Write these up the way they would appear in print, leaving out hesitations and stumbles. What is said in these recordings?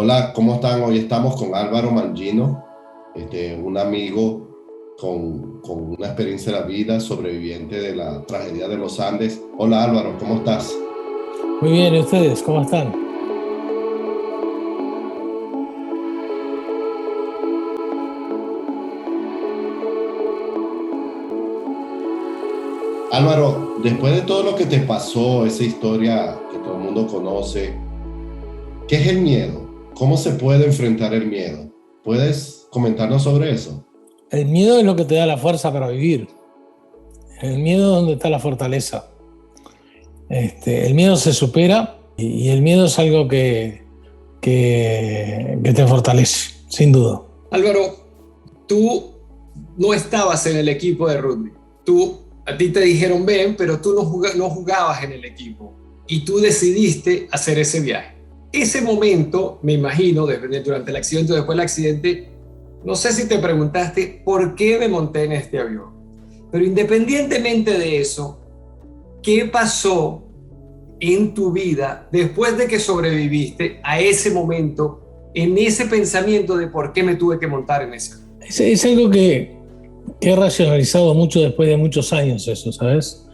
Hola, ¿cómo están? Hoy estamos con Álvaro Mangino, un amigo con una experiencia de la vida, sobreviviente de la tragedia de los Andes. Hola Álvaro, ¿cómo estás? Muy bien, ¿y ustedes cómo están? Álvaro, después de todo lo que te pasó, esa historia que todo el mundo conoce, ¿qué es el miedo? ¿Cómo se puede enfrentar el miedo? ¿Puedes comentarnos sobre eso? El miedo es lo que te da la fuerza para vivir. El miedo es donde está la fortaleza. El miedo se supera y el miedo es algo que te fortalece, sin duda. Álvaro, tú no estabas en el equipo de rugby. A ti te dijeron ven, pero tú no jugabas en el equipo. Y tú decidiste hacer ese viaje. Ese momento, me imagino, durante el accidente o después del accidente, no sé si te preguntaste por qué me monté en este avión. Pero independientemente de eso, ¿qué pasó en tu vida después de que sobreviviste a ese momento, en ese pensamiento de por qué me tuve que montar en ese avión? Es algo que he racionalizado mucho después de muchos años eso, ¿sabes?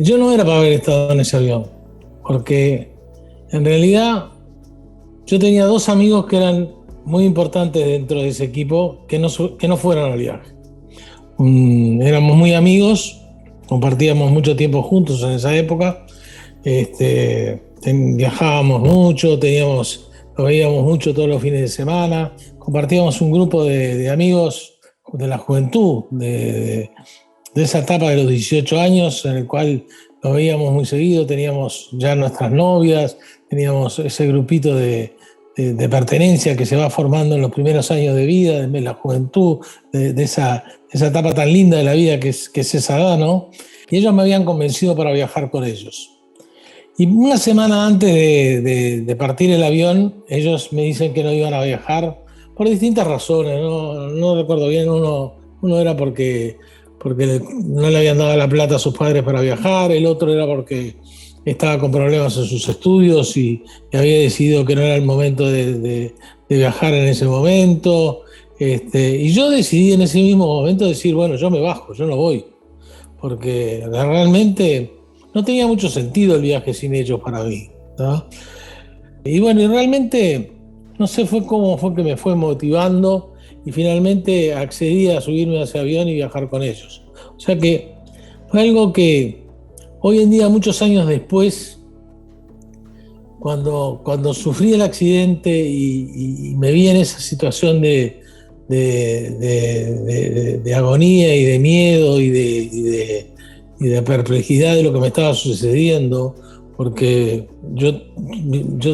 Yo no era para haber estado en ese avión, porque en realidad yo tenía dos amigos que eran muy importantes dentro de ese equipo que no fueron al viaje. Éramos muy amigos, compartíamos mucho tiempo juntos en esa época, viajábamos mucho, nos veíamos mucho todos los fines de semana, compartíamos un grupo de amigos de la juventud, de esa etapa de los 18 años, en el cual nos veíamos muy seguido, teníamos ya nuestras novias, teníamos ese grupito de pertenencia que se va formando en los primeros años de vida, de la juventud, de esa etapa tan linda de la vida que es esa edad, ¿no? Y ellos me habían convencido para viajar con ellos. Y una semana antes de partir el avión, ellos me dicen que no iban a viajar por distintas razones, no recuerdo bien, uno era porque no le habían dado la plata a sus padres para viajar, el otro era porque estaba con problemas en sus estudios y había decidido que no era el momento de viajar en ese momento. Y yo decidí en ese mismo momento decir, bueno, yo me bajo, yo no voy, porque realmente no tenía mucho sentido el viaje sin ellos para mí, ¿no? Y bueno, y realmente, no sé, fue cómo fue que me fue motivando y finalmente accedí a subirme a ese avión y viajar con ellos. O sea que fue algo que hoy en día, muchos años después, cuando sufrí el accidente y me vi en esa situación de agonía y de miedo y de perplejidad de lo que me estaba sucediendo, porque yo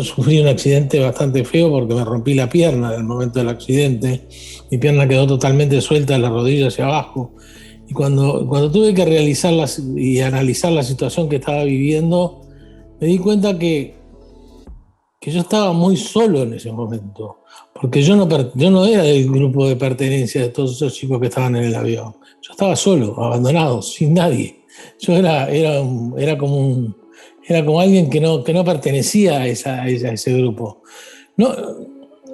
sufrí un accidente bastante feo porque me rompí la pierna en el momento del accidente. Mi pierna quedó totalmente suelta de la rodilla hacia abajo. Y cuando tuve que realizar y analizar la situación que estaba viviendo, me di cuenta que yo estaba muy solo en ese momento, porque yo no era del grupo de pertenencia de todos esos chicos que estaban en el avión. Yo estaba solo, abandonado, sin nadie. Yo era como alguien que no pertenecía a ese grupo. No,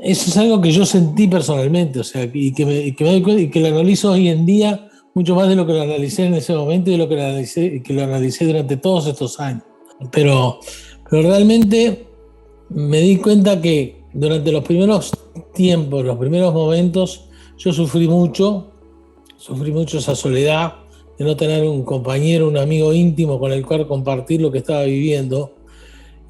eso es algo que yo sentí personalmente, o sea, y que me doy cuenta y que lo analizo hoy en día mucho más de lo que lo analicé en ese momento y de lo que lo analicé durante todos estos años. Pero realmente me di cuenta que durante los primeros tiempos, los primeros momentos, yo sufrí mucho esa soledad de no tener un compañero, un amigo íntimo con el cual compartir lo que estaba viviendo.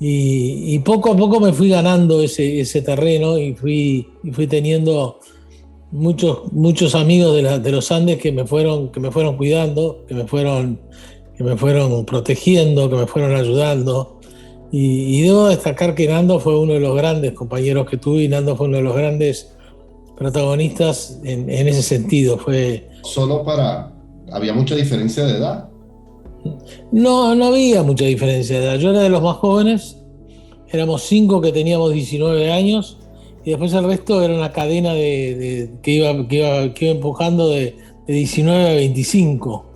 Y poco a poco me fui ganando ese terreno y fui teniendo muchos amigos de los Andes que me fueron cuidando, que me fueron protegiendo, que me fueron ayudando. Y debo destacar que Nando fue uno de los grandes compañeros que tuve y Nando fue uno de los grandes protagonistas en ese sentido. Había mucha diferencia de edad. No había mucha diferencia de edad. Yo era de los más jóvenes, éramos 5 que teníamos 19 años y después el resto era una cadena que iba empujando de 19 a 25,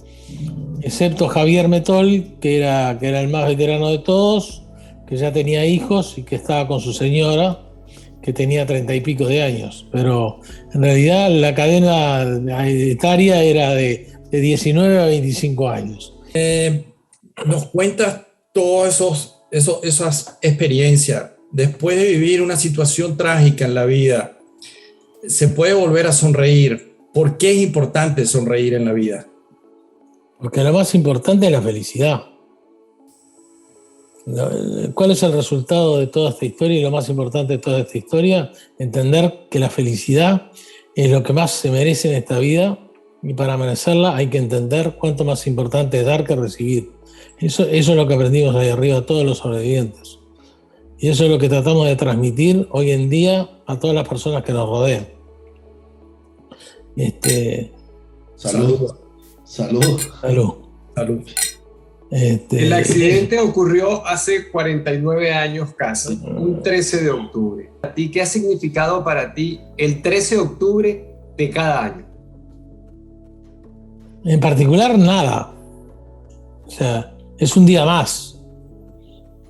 excepto Javier Metol, que era el más veterano de todos, que ya tenía hijos y que estaba con su señora, que tenía 30 y pico de años, pero en realidad la cadena etaria era de 19 a 25 años. Nos cuentas todas esas experiencias. Después de vivir una situación trágica en la vida, se puede volver a sonreír. ¿Por qué es importante sonreír en la vida? Porque lo más importante es la felicidad. ¿Cuál es el resultado de toda esta historia? Y lo más importante de toda esta historia, entender que la felicidad es lo que más se merece en esta vida, y para merecerla hay que entender cuánto más importante es dar que recibir. Eso es lo que aprendimos ahí arriba todos los sobrevivientes. Y eso es lo que tratamos de transmitir hoy en día a todas las personas que nos rodean. Salud. Salud. Salud. Salud. El accidente ocurrió hace 49 años casi, un 13 de octubre. ¿A ti qué ha significado para ti el 13 de octubre de cada año? En particular, nada. O sea, es un día más,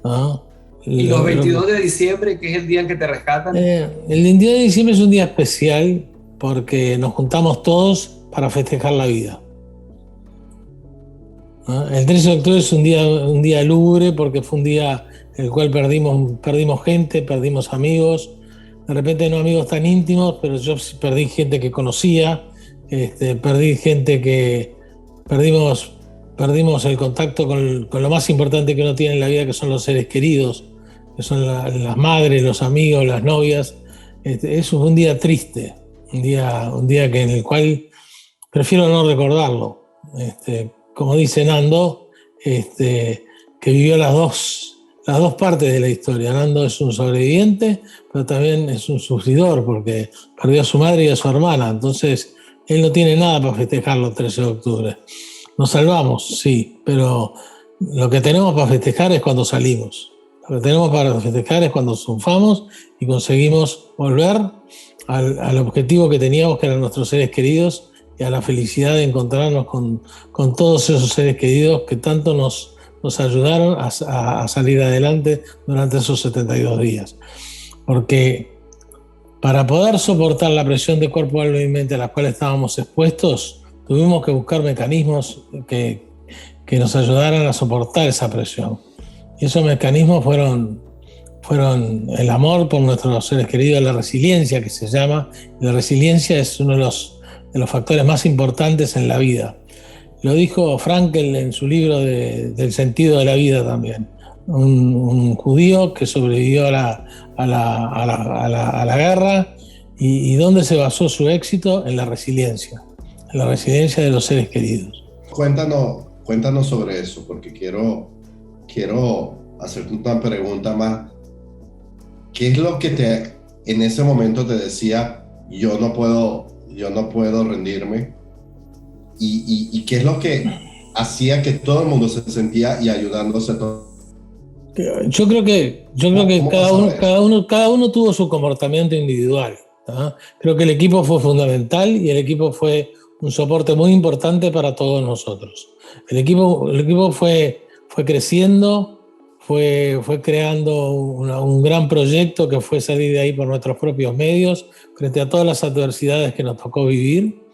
¿no? ¿Y los 22 de diciembre, que es el día en que te rescatan? El 22 de diciembre es un día especial porque nos juntamos todos para festejar la vida. ¿No? El 13 de octubre es un día lúgubre porque fue un día en el cual perdimos gente, perdimos amigos, de repente no amigos tan íntimos, pero yo perdí gente que conocía, perdí gente que perdimos el contacto con lo más importante que uno tiene en la vida, que son los seres queridos, que son las madres, los amigos, las novias. Eso es un día triste, un día en el cual prefiero no recordarlo. Como dice Nando, que vivió las dos partes de la historia. Nando es un sobreviviente, pero también es un sufridor porque perdió a su madre y a su hermana. Entonces, él no tiene nada para festejarlo el 13 de octubre. Nos salvamos, sí, pero lo que tenemos para festejar es cuando salimos. Lo que tenemos para festejar es cuando triunfamos y conseguimos volver al objetivo que teníamos, que eran nuestros seres queridos, y a la felicidad de encontrarnos con todos esos seres queridos que tanto nos ayudaron a salir adelante durante esos 72 días. Porque para poder soportar la presión de cuerpo, alma y mente a las cuales estábamos expuestos, tuvimos que buscar mecanismos que nos ayudaran a soportar esa presión. Y esos mecanismos fueron el amor por nuestros seres queridos, la resiliencia, que se llama. La resiliencia es uno de los factores más importantes en la vida. Lo dijo Frankl en su libro del sentido de la vida también. Un judío que sobrevivió a la guerra y ¿dónde se basó su éxito? En la resiliencia de los seres queridos. Cuéntanos sobre eso, porque quiero hacerte una pregunta más. ¿Qué es lo que en ese momento te decía, yo no puedo rendirme? ¿Y qué es lo que hacía que todo el mundo se sentía y ayudándose todo? Yo creo que cada uno tuvo su comportamiento individual, ¿no? Creo que el equipo fue fundamental y el equipo fue un soporte muy importante para todos nosotros. El equipo fue creciendo, fue creando un gran proyecto que fue salir de ahí por nuestros propios medios, frente a todas las adversidades que nos tocó vivir,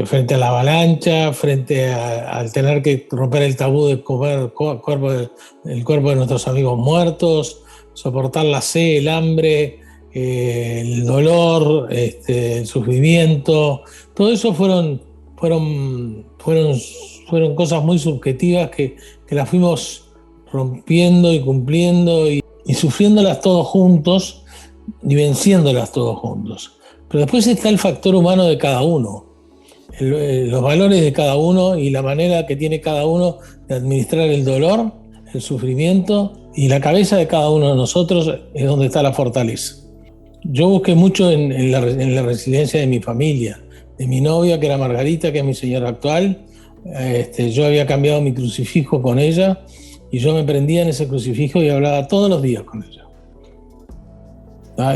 frente a la avalancha, frente al tener que romper el tabú de comer el cuerpo de nuestros amigos muertos, soportar la sed, el hambre, el dolor, el sufrimiento. Todo eso fueron cosas muy subjetivas que las fuimos rompiendo y cumpliendo y sufriéndolas todos juntos y venciéndolas todos juntos. Pero después está el factor humano de cada uno, los valores de cada uno y la manera que tiene cada uno de administrar el dolor, el sufrimiento, y la cabeza de cada uno de nosotros es donde está la fortaleza. Yo busqué mucho en la resiliencia de mi familia, de mi novia, que era Margarita, que es mi señora actual. Yo había cambiado mi crucifijo con ella y yo me prendía en ese crucifijo y hablaba todos los días con ella.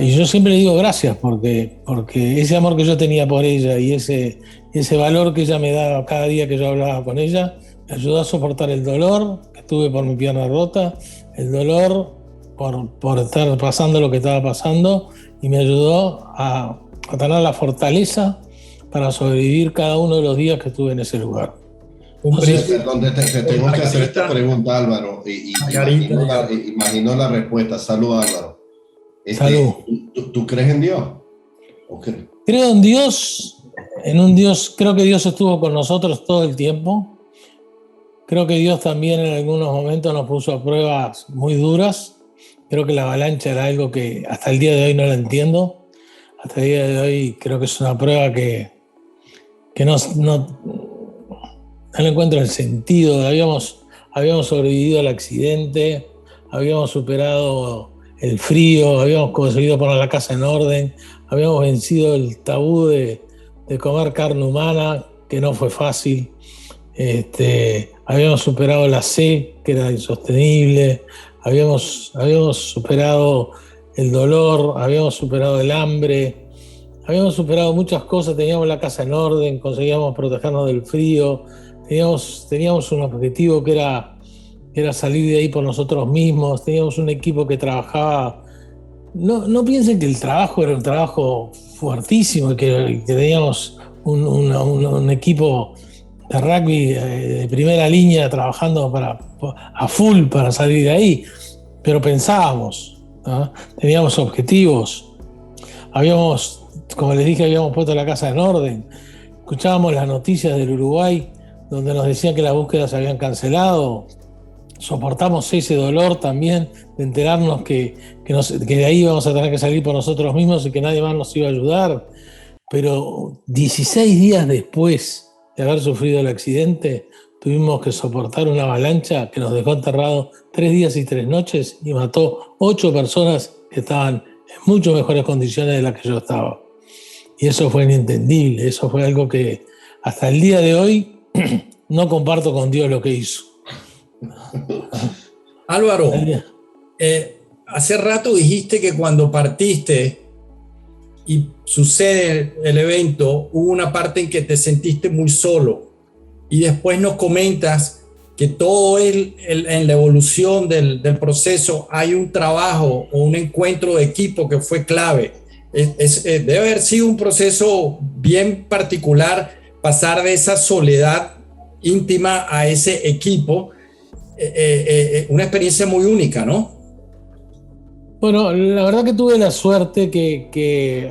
Y yo siempre le digo gracias porque ese amor que yo tenía por ella y ese valor que ella me daba cada día que yo hablaba con ella me ayudó a soportar el dolor que tuve por mi pierna rota, el dolor por estar pasando lo que estaba pasando y me ayudó a tener la fortaleza para sobrevivir cada uno de los días que estuve en ese lugar. Donde te tengo que hacer esta pregunta, Álvaro, y imagino la respuesta. Salud, Álvaro. Salud. ¿Tú crees en Dios? Okay. Creo en Dios, creo que Dios estuvo con nosotros todo el tiempo. Creo que Dios también en algunos momentos nos puso a pruebas muy duras. Creo que la avalancha era algo que hasta el día de hoy no la entiendo. Hasta el día de hoy creo que es una prueba que no le encuentro el sentido. Habíamos sobrevivido al accidente, habíamos superado el frío, habíamos conseguido poner la casa en orden, habíamos vencido el tabú de comer carne humana, que no fue fácil. Habíamos superado la sed, que era insostenible, habíamos superado el dolor, habíamos superado el hambre, habíamos superado muchas cosas, teníamos la casa en orden, conseguíamos protegernos del frío, teníamos un objetivo que era salir de ahí por nosotros mismos, teníamos un equipo que trabajaba. No piensen que el trabajo era un trabajo fuertísimo, que teníamos un equipo de rugby de primera línea trabajando a full para salir de ahí, pero pensábamos, ¿no? Teníamos objetivos, como les dije, habíamos puesto la casa en orden, escuchábamos las noticias del Uruguay donde nos decían que las búsquedas se habían cancelado, soportamos ese dolor también de enterarnos que de ahí íbamos a tener que salir por nosotros mismos y que nadie más nos iba a ayudar, pero 16 días después de haber sufrido el accidente, tuvimos que soportar una avalancha que nos dejó enterrados 3 días y 3 noches y mató 8 personas que estaban en mucho mejores condiciones de las que yo estaba. Y eso fue inentendible, eso fue algo que hasta el día de hoy no comparto con Dios lo que hizo. Álvaro, hace rato dijiste que cuando partiste y sucede el evento, hubo una parte en que te sentiste muy solo. Y después nos comentas que todo en la evolución del proceso hay un trabajo o un encuentro de equipo que fue clave. Debe haber sido un proceso bien particular pasar de esa soledad íntima a ese equipo. Una experiencia muy única, ¿no? Bueno, la verdad que tuve la suerte de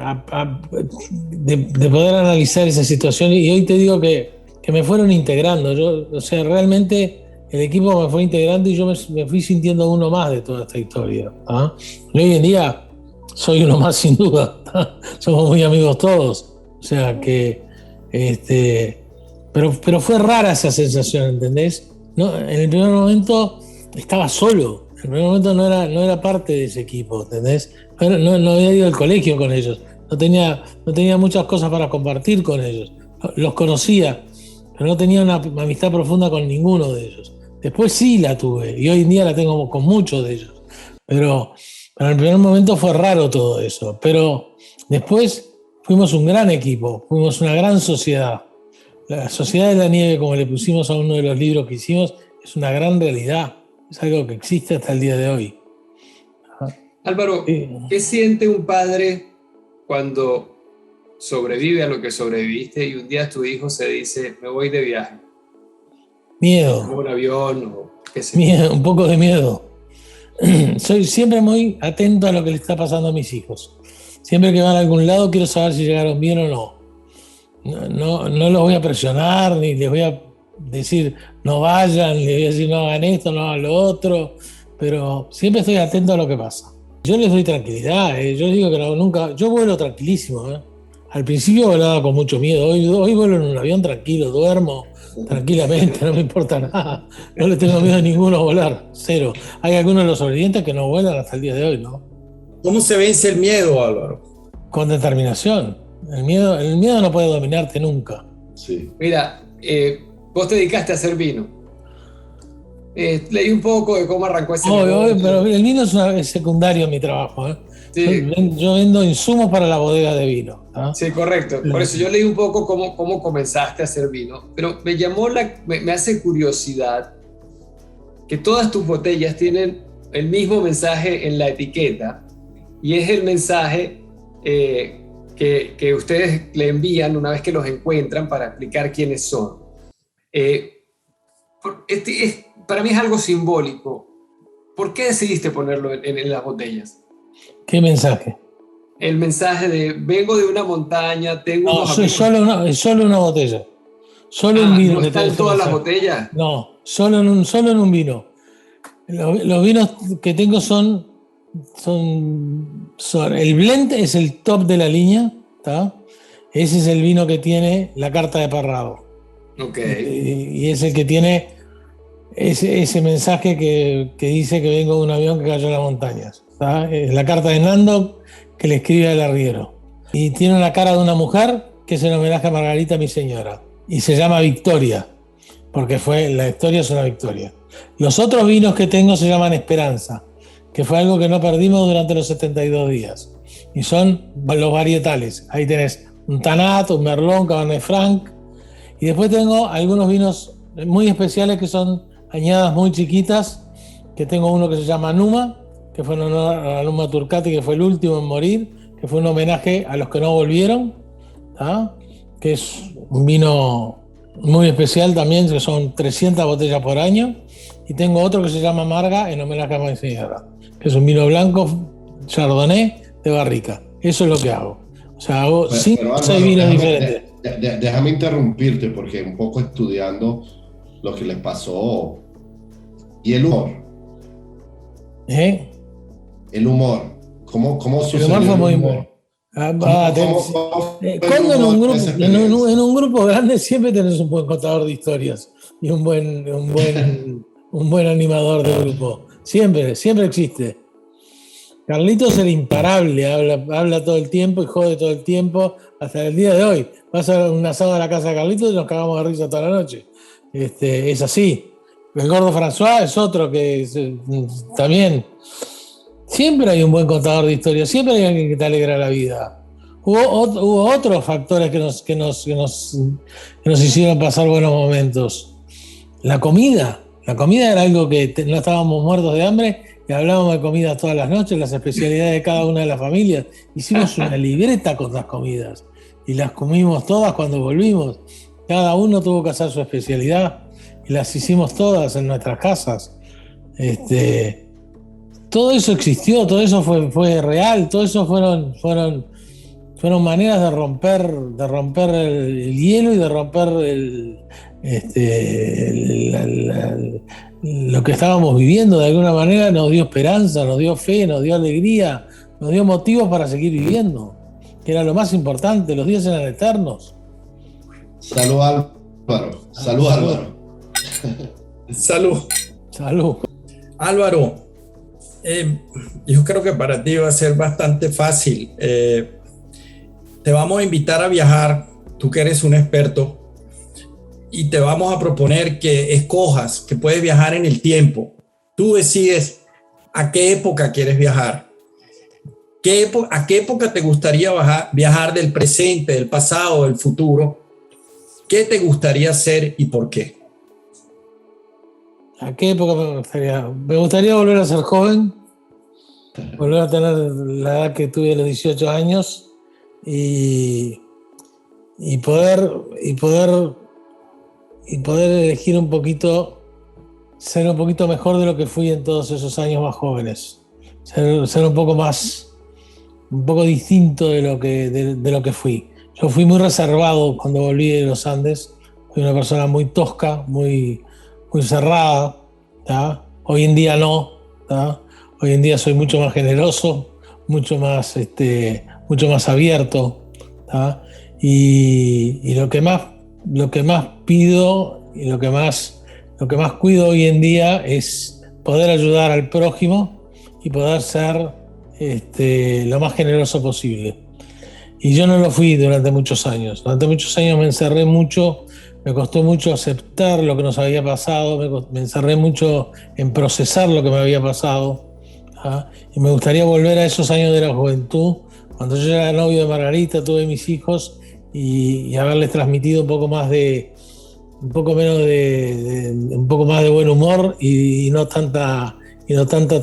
poder analizar esa situación y hoy te digo que me fueron integrando. Realmente el equipo me fue integrando y yo me fui sintiendo uno más de toda esta historia. Y hoy en día soy uno más sin duda. Somos muy amigos todos. O sea que, pero fue rara esa sensación, ¿entendés? No, en el primer momento estaba solo. En el primer momento no era parte de ese equipo, ¿entendés? No había ido al colegio con ellos. No tenía muchas cosas para compartir con ellos. Los conocía, pero no tenía una amistad profunda con ninguno de ellos. Después sí la tuve y hoy en día la tengo con muchos de ellos. Pero en el primer momento fue raro todo eso. Pero después fuimos un gran equipo, fuimos una gran sociedad. La Sociedad de la Nieve, como le pusimos a uno de los libros que hicimos, es una gran realidad. Es algo que existe hasta el día de hoy. Álvaro, ¿qué siente un padre cuando sobrevive a lo que sobreviviste y un día tu hijo se dice, me voy de viaje? Miedo. ¿En un avión o qué sé? Miedo, un poco de miedo. Soy siempre muy atento a lo que le está pasando a mis hijos. Siempre que van a algún lado quiero saber si llegaron bien o no. No los voy a presionar ni les voy a decir no vayan, les voy a decir no hagan esto, no hagan lo otro, pero siempre estoy atento a lo que pasa. Yo les doy tranquilidad, yo digo que nunca, yo vuelo tranquilísimo. Al principio volaba con mucho miedo, hoy vuelo en un avión tranquilo, duermo tranquilamente, no me importa nada, no le tengo miedo a ninguno a volar, cero. Hay algunos de los sobrevivientes que no vuelan hasta el día de hoy, ¿no? ¿Cómo se vence el miedo, Álvaro? Con determinación. El miedo no puede dominarte nunca. Sí. Mira, vos te dedicaste a hacer vino. Leí un poco de cómo arrancó ese negocio. Pero el vino es secundario en mi trabajo. Sí. Yo vendo insumos para la bodega de vino. Sí, correcto. Por eso yo leí un poco cómo comenzaste a hacer vino. Pero me hace curiosidad que todas tus botellas tienen el mismo mensaje en la etiqueta, y es el mensaje que ustedes le envían una vez que los encuentran para explicar quiénes son. Para mí es algo simbólico. ¿Por qué decidiste ponerlo en las botellas? ¿Qué mensaje? El mensaje de vengo de una montaña, tengo No, unos amigos. es solo una botella. Solo un vino. ¿No que están todas las botellas? No, solo en un vino. Los vinos que tengo son el blend es el top de la línea, ¿tá? Ese es el vino que tiene la carta de Parrado. Okay. Y es el que tiene ese mensaje que dice que vengo de un avión que cayó en las montañas, ¿tá? Es la carta de Nando que le escribe al arriero. Y tiene una cara de una mujer que es en homenaje a Margarita, mi señora. Y se llama Victoria, porque la historia es una victoria. Los otros vinos que tengo se llaman Esperanza, que fue algo que no perdimos durante los 72 días. Y son los varietales. Ahí tenés un Tanat, un Merlot, Cabernet Franc. Y después tengo algunos vinos muy especiales que son añadas muy chiquitas, que tengo uno que se llama Numa, que fue en honor a Numa Turcati, que fue el último en morir, que fue un homenaje a los que no volvieron, ¿tá? Que es un vino muy especial también, que son 300 botellas por año. Y tengo otro que se llama Marga, en homenaje a mi señora, que es un vino blanco Chardonnay de barrica. Eso es lo que hago. O sea, hago 5 o 6 vinos diferentes. Déjame interrumpirte, porque un poco estudiando lo que les pasó. ¿Y el humor? El humor. ¿Cómo sucedió el humor? Fue muy humor. Cuando en un grupo grande siempre tenés un buen contador de historias y un buen animador de grupo. Siempre existe. Carlitos es el imparable, habla todo el tiempo y jode todo el tiempo, hasta el día de hoy. Vas a un asado a la casa de Carlitos y nos cagamos de risa toda la noche. Es así. El gordo François es otro que también. Siempre hay un buen contador de historias, siempre hay alguien que te alegra la vida. Hubo otros factores que nos hicieron pasar buenos momentos. La comida era algo que no estábamos muertos de hambre y hablábamos de comida todas las noches, las especialidades de cada una de las familias. Hicimos una libreta con las comidas y las comimos todas cuando volvimos. Cada uno tuvo que hacer su especialidad y las hicimos todas en nuestras casas. Todo eso existió, todo eso fue real, todo eso fueron maneras de romper el hielo y de romper lo que estábamos viviendo. De alguna manera nos dio esperanza, nos dio fe, nos dio alegría, nos dio motivos para seguir viviendo, que era lo más importante. Los días eran eternos. Salud, Álvaro. Salud, Álvaro. Salud. Álvaro, yo creo que para ti va a ser bastante fácil. Te vamos a invitar a viajar, tú que eres un experto, y te vamos a proponer que escojas, que puedes viajar en el tiempo. Tú decides a qué época quieres viajar. ¿A qué época te gustaría viajar del presente, del pasado, del futuro? ¿Qué te gustaría hacer y por qué? ¿A qué época me gustaría? Me gustaría volver a ser joven, volver a tener la edad que tuve a los 18 años y poder elegir un poquito, ser un poquito mejor de lo que fui en todos esos años más jóvenes. Ser un poco distinto de lo que fui. Yo fui muy reservado cuando volví de los Andes. Fui una persona muy tosca, muy cerrada, ¿tá? Hoy en día no, ¿tá? Hoy en día soy mucho más generoso, mucho más abierto, ¿tá? Y lo que más pido y lo que más cuido hoy en día es poder ayudar al prójimo y poder ser lo más generoso posible. Y yo no lo fui durante muchos años. Durante muchos años me encerré mucho, me costó mucho aceptar lo que nos había pasado, me encerré mucho en procesar lo que me había pasado, ¿ah? Y me gustaría volver a esos años de la juventud, cuando yo era novio de Margarita, tuve mis hijos, y haberles transmitido un poco más de buen humor y no tanta y no tanta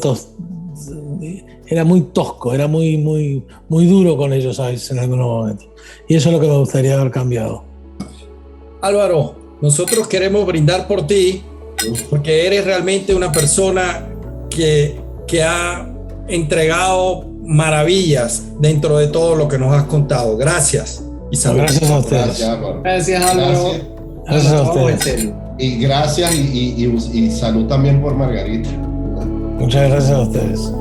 era muy tosco, era muy duro con ellos a veces en algunos momentos. Y eso es lo que me gustaría haber cambiado. Álvaro, nosotros queremos brindar por ti porque eres realmente una persona que ha entregado maravillas dentro de todo lo que nos has contado. Gracias y salud. Gracias a ustedes. Gracias, Álvaro. Gracias, Álvaro. Gracias a Vamos en ustedes. serio. Y gracias y salud también por Margarita. Muchas gracias a ustedes.